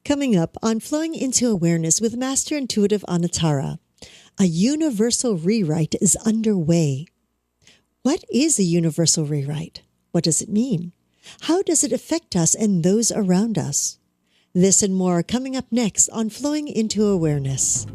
Coming up on Flowing into Awareness with Master Intuitive Anatara, a universal rewrite is underway. What is a universal rewrite? What does it mean? How does it affect us and those around us? This and more coming up next on Flowing into Awareness.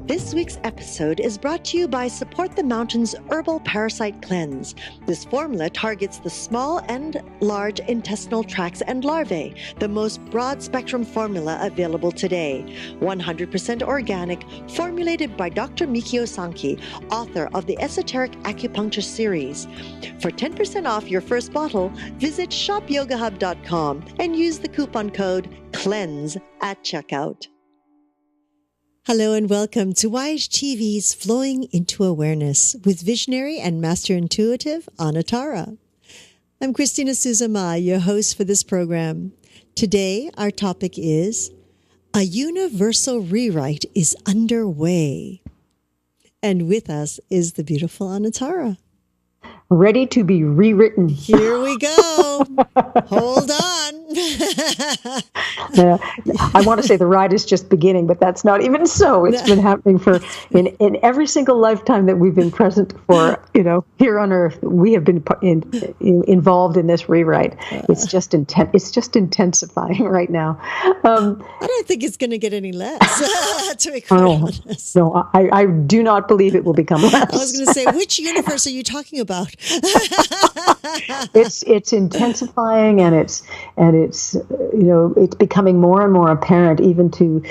This week's episode is brought to you by Support the Mountains Herbal Parasite Cleanse. This formula targets the small and large intestinal tracts and larvae, the most broad-spectrum formula available today. 100% organic, formulated by Dr. Mikio Sankey, author of the Esoteric Acupuncture series. For 10% off your first bottle, visit shopyogahub.com and use the coupon code CLEANSE at checkout. Hello and welcome to Wise TV's Flowing into Awareness with visionary and master intuitive Anatara. I'm Christina Suzama, your host for this program. Today, our topic is A Universal Rewrite is Underway. And with us is the beautiful Anatara. Ready to be rewritten. Here we go. Hold on. I want to say the ride is just beginning, but that's not even so. It's been happening for in every single lifetime that we've been present for, here on Earth. We have been involved in this rewrite. It's just intensifying right now. I don't think it's going to get any less. To be quite honest. No, I do not believe it will become less. I was going to say, which universe are you talking about? It's intensifying, and it's it's becoming more and more apparent even to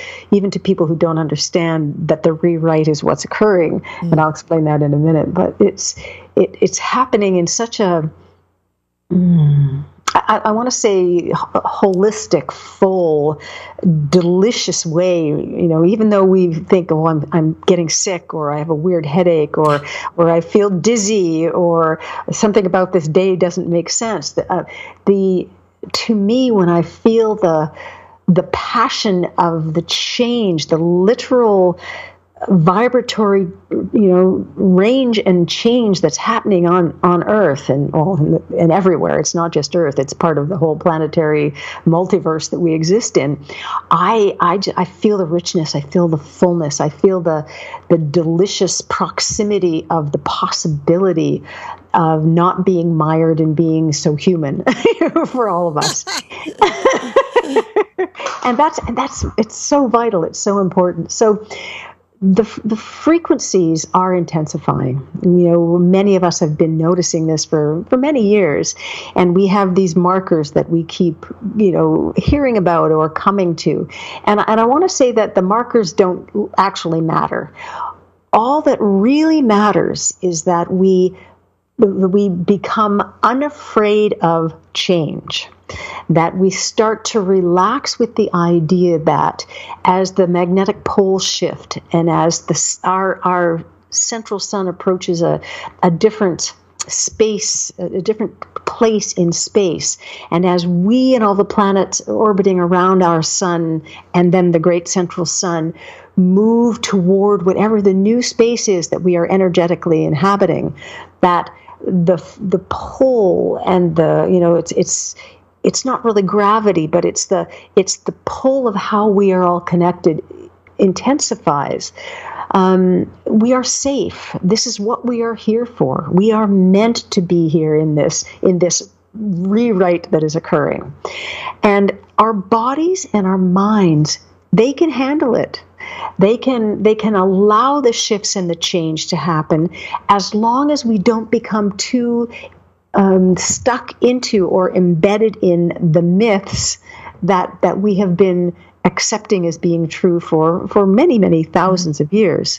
people who don't understand that the rewrite is what's occurring. And I'll explain that in a minute. But it's happening in such a I want to say holistic, full, delicious way. Even though we think, oh, I'm getting sick, or I have a weird headache, or I feel dizzy, or something about this day doesn't make sense. To me, when I feel the passion of the change, the literal vibratory, range and change that's happening on Earth and everywhere. It's not just Earth; it's part of the whole planetary multiverse that we exist in. I feel the richness. I feel the fullness. I feel the delicious proximity of the possibility of not being mired in being so human for all of us. and that's it's so vital. It's so important. So. The frequencies are intensifying. Many of us have been noticing this for many years, and we have these markers that we keep, hearing about or coming to. And I want to say that the markers don't actually matter. All that really matters is that we become unafraid of change, that we start to relax with the idea that as the magnetic poles shift and as our central sun approaches a different space, a different place in space, and as we and all the planets orbiting around our sun and then the great central sun move toward whatever the new space is that we are energetically inhabiting, that the pull and it's not really gravity, but it's the pull of how we are all connected intensifies. We are safe. This is what we are here for. We are meant to be here in this rewrite that is occurring, and our bodies and our minds, they can handle it. They can allow the shifts and the change to happen as long as we don't become too stuck into or embedded in the myths that we have been accepting as being true for many, many thousands of years.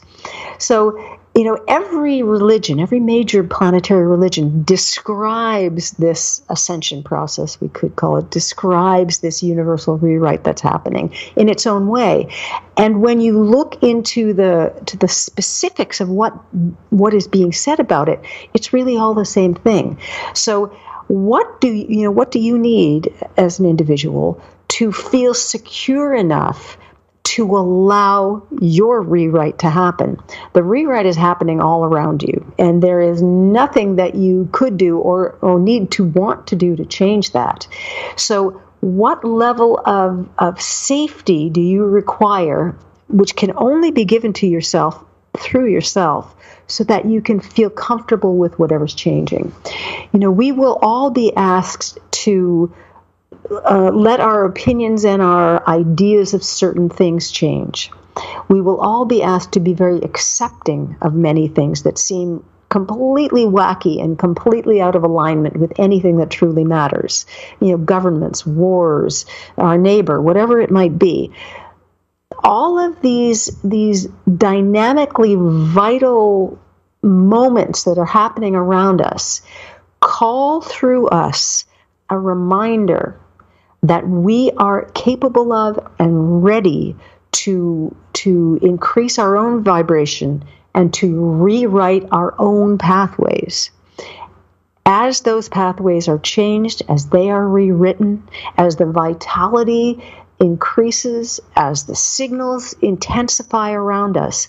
So, every religion, every major planetary religion describes this ascension process, we could call it, describes this universal rewrite that's happening in its own way. And when you look into the specifics of what is being said about it, it's really all the same thing. So what do you need as an individual to feel secure enough to allow your rewrite to happen. The rewrite is happening all around you, and there is nothing that you could do or need to want to do to change that. So what level of safety do you require, which can only be given to yourself through yourself, so that you can feel comfortable with whatever's changing? We will all be asked to let our opinions and our ideas of certain things change. We will all be asked to be very accepting of many things that seem completely wacky and completely out of alignment with anything that truly matters. Governments, wars, our neighbor, whatever it might be. All of these dynamically vital moments that are happening around us call through us a reminder that we are capable of and ready to increase our own vibration and to rewrite our own pathways. As those pathways are changed, as they are rewritten, as the vitality increases, as the signals intensify around us,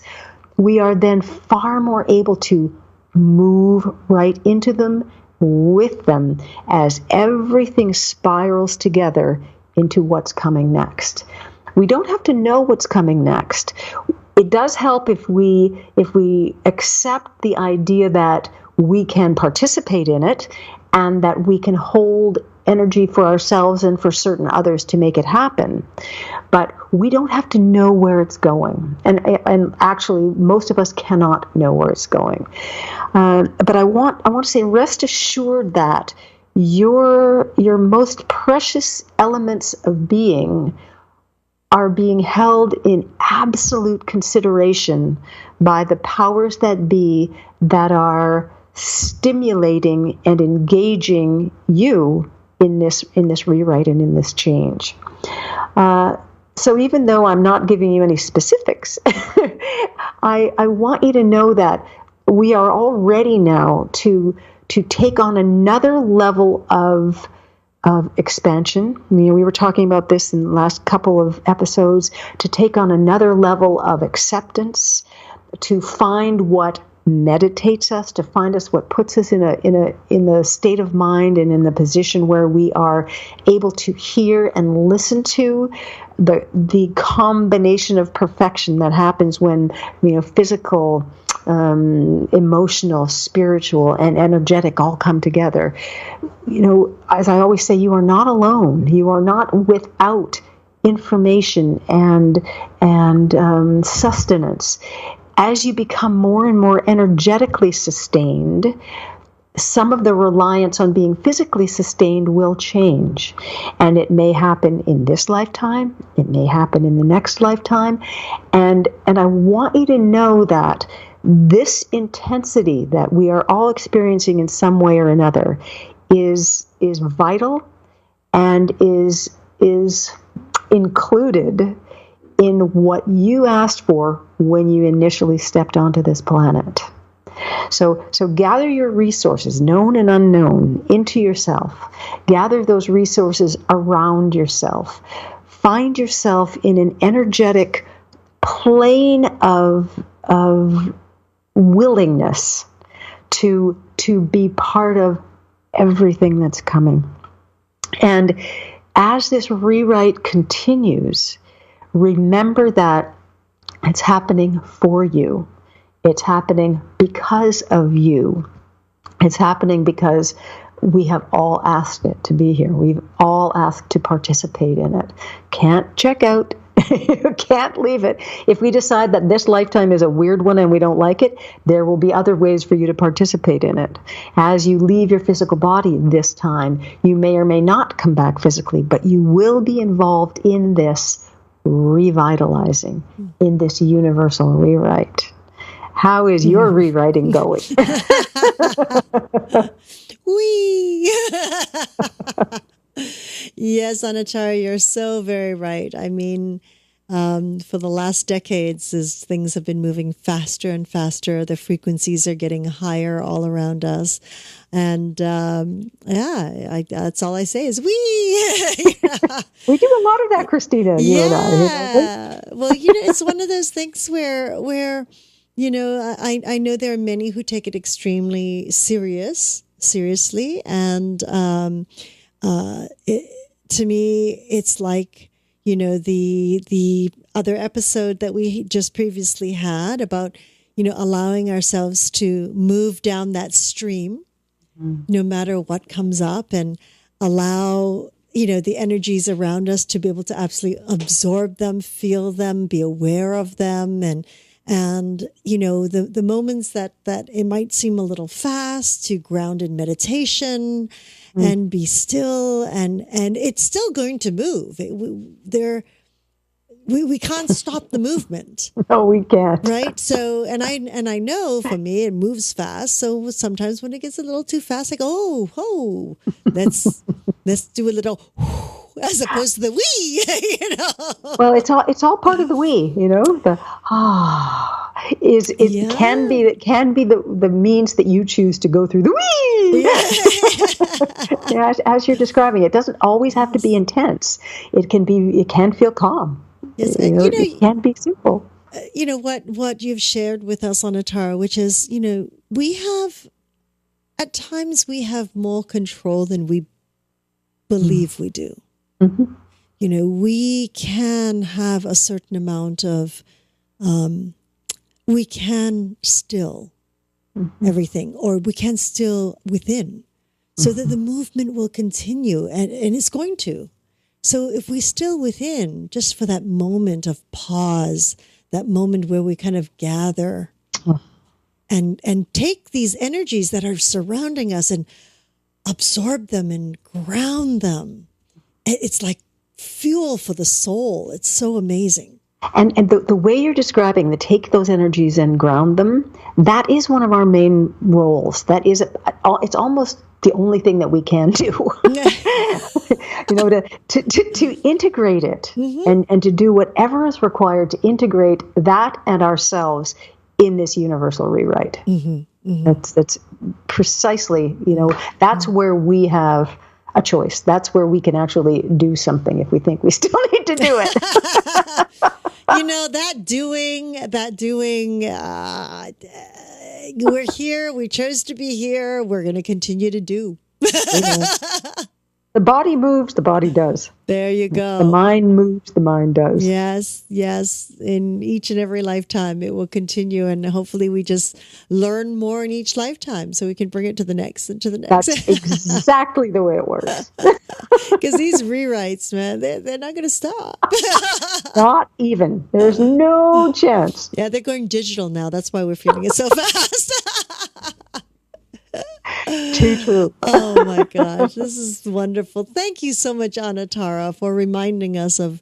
we are then far more able to move right into them, with them, as everything spirals together into what's coming next. We don't have to know what's coming next. It does help if we accept the idea that we can participate in it and that we can hold energy for ourselves and for certain others to make it happen. But we don't have to know where it's going. And actually, most of us cannot know where it's going. But I want to say, rest assured that your most precious elements of being are being held in absolute consideration by the powers that be that are stimulating and engaging you in this rewrite and in this change. So even though I'm not giving you any specifics, I want you to know that we are all ready now to take on another level of expansion. We were talking about this in the last couple of episodes, to take on another level of acceptance, to find what meditates us, to find us what puts us in the state of mind and in the position where we are able to hear and listen to the combination of perfection that happens when physical, emotional, spiritual, and energetic all come together. As I always say, you are not alone. You are not without information and sustenance. As you become more and more energetically sustained, some of the reliance on being physically sustained will change. And it may happen in this lifetime. It may happen in the next lifetime. And I want you to know that this intensity that we are all experiencing in some way or another is vital and is included in what you asked for when you initially stepped onto this planet. So gather your resources, known and unknown, into yourself. Gather those resources around yourself. Find yourself in an energetic plane of willingness to be part of everything that's coming. And as this rewrite continues, remember that it's happening for you. It's happening because of you. It's happening because we have all asked it to be here. We've all asked to participate in it. Can't check out. You can't leave it. If we decide that this lifetime is a weird one and we don't like it, there will be other ways for you to participate in it. As you leave your physical body this time, you may or may not come back physically, but you will be involved in this revitalizing, in this universal rewrite. How is your rewriting going? Whee! Yes, Anacharya, you're so very right. I mean, for the last decades, as things have been moving faster and faster. The frequencies are getting higher all around us. And that's all I say is we. We do a lot of that, Christina, you and I. Well, it's one of those things where I know there are many who take it extremely seriously. And to me, it's like, the other episode that we just previously had about, allowing ourselves to move down that stream, no matter what comes up, and allow, the energies around us to be able to absolutely absorb them, feel them, be aware of them. And the moments that it might seem a little fast, to ground in meditation and be still, and it's still going to move. We can't stop the movement. No, we can't. Right. So, and I know for me, it moves fast. So sometimes when it gets a little too fast, I go, let's do a little, as opposed to the we, Well, it's all part of the we, the can be the means that you choose to go through the we. Yeah. As you're describing, it doesn't always have to be intense. It can feel calm. Yes, it can be simple. What you've shared with us on Atara, which is, at times we have more control than we believe we do. Mm-hmm. We can have a certain amount of, we can still everything, or we can still within, so that the movement will continue, and it's going to. So if we still within, just for that moment of pause, that moment where we kind of gather and take these energies that are surrounding us and absorb them and ground them, it's like fuel for the soul. It's so amazing. And the way you're describing, the take those energies and ground them, that is one of our main roles. That is, it's almost the only thing that we can do. To integrate it and to do whatever is required to integrate that and ourselves in this universal rewrite. That's precisely, that's where we have a choice. That's where we can actually do something if we think we still need to do it. We're here. We chose to be here. We're going to continue to do. The body moves, the body does. There you go. The mind moves, the mind does. Yes. In each and every lifetime, it will continue. And hopefully we just learn more in each lifetime so we can bring it to the next and to the next. That's exactly the way it works. Because these rewrites, man, they're not going to stop. Not even. There's no chance. Yeah, they're going digital now. That's why we're feeling it so fast. Too true. Oh my gosh, this is wonderful. Thank you so much, Anatara, for reminding us of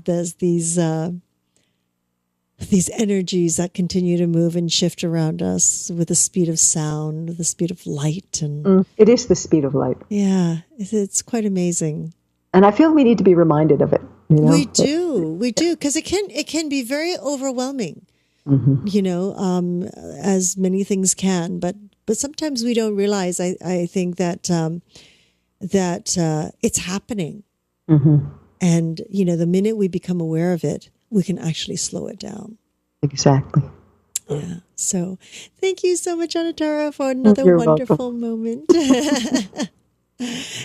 these energies that continue to move and shift around us with the speed of sound, the speed of light, and it is the speed of light. Yeah, it's quite amazing. And I feel we need to be reminded of it. We do, because it can be very overwhelming. As many things can, but sometimes we don't realize. I think that it's happening, and the minute we become aware of it, we can actually slow it down. Exactly. Yeah. So, thank you so much, Anatara, for another wonderful moment.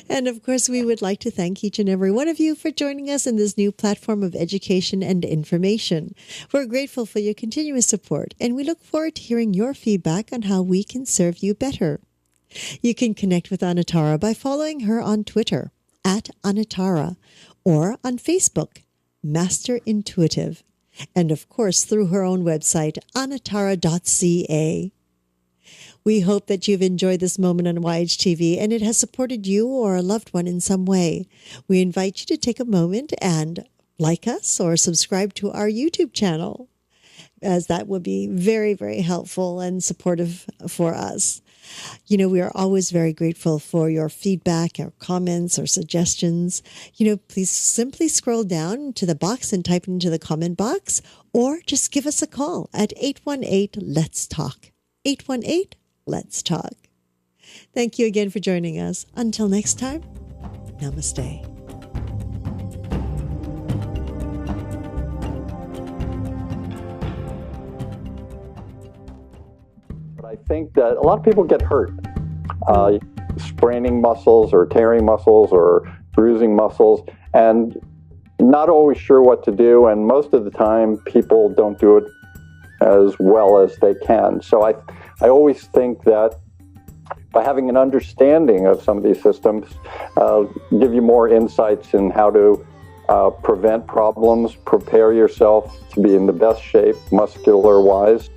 And of course, we would like to thank each and every one of you for joining us in this new platform of education and information. We're grateful for your continuous support, and we look forward to hearing your feedback on how we can serve you better. You can connect with Anatara by following her on Twitter @Anatara, or on Facebook, Master Intuitive, and of course through her own website, anatara.ca. We hope that you've enjoyed this moment on YHTV and it has supported you or a loved one in some way. We invite you to take a moment and like us or subscribe to our YouTube channel, as that would be very, very helpful and supportive for us. We are always very grateful for your feedback, or comments, or suggestions. Please simply scroll down to the box and type it into the comment box, or just give us a call at 818-LETS-TALK. 818-LETS-TALK. Thank you again for joining us. Until next time, namaste. I think that a lot of people get hurt, spraining muscles or tearing muscles or bruising muscles, and not always sure what to do. And most of the time, people don't do it as well as they can. So I always think that by having an understanding of some of these systems, give you more insights in how to prevent problems, prepare yourself to be in the best shape, muscular-wise.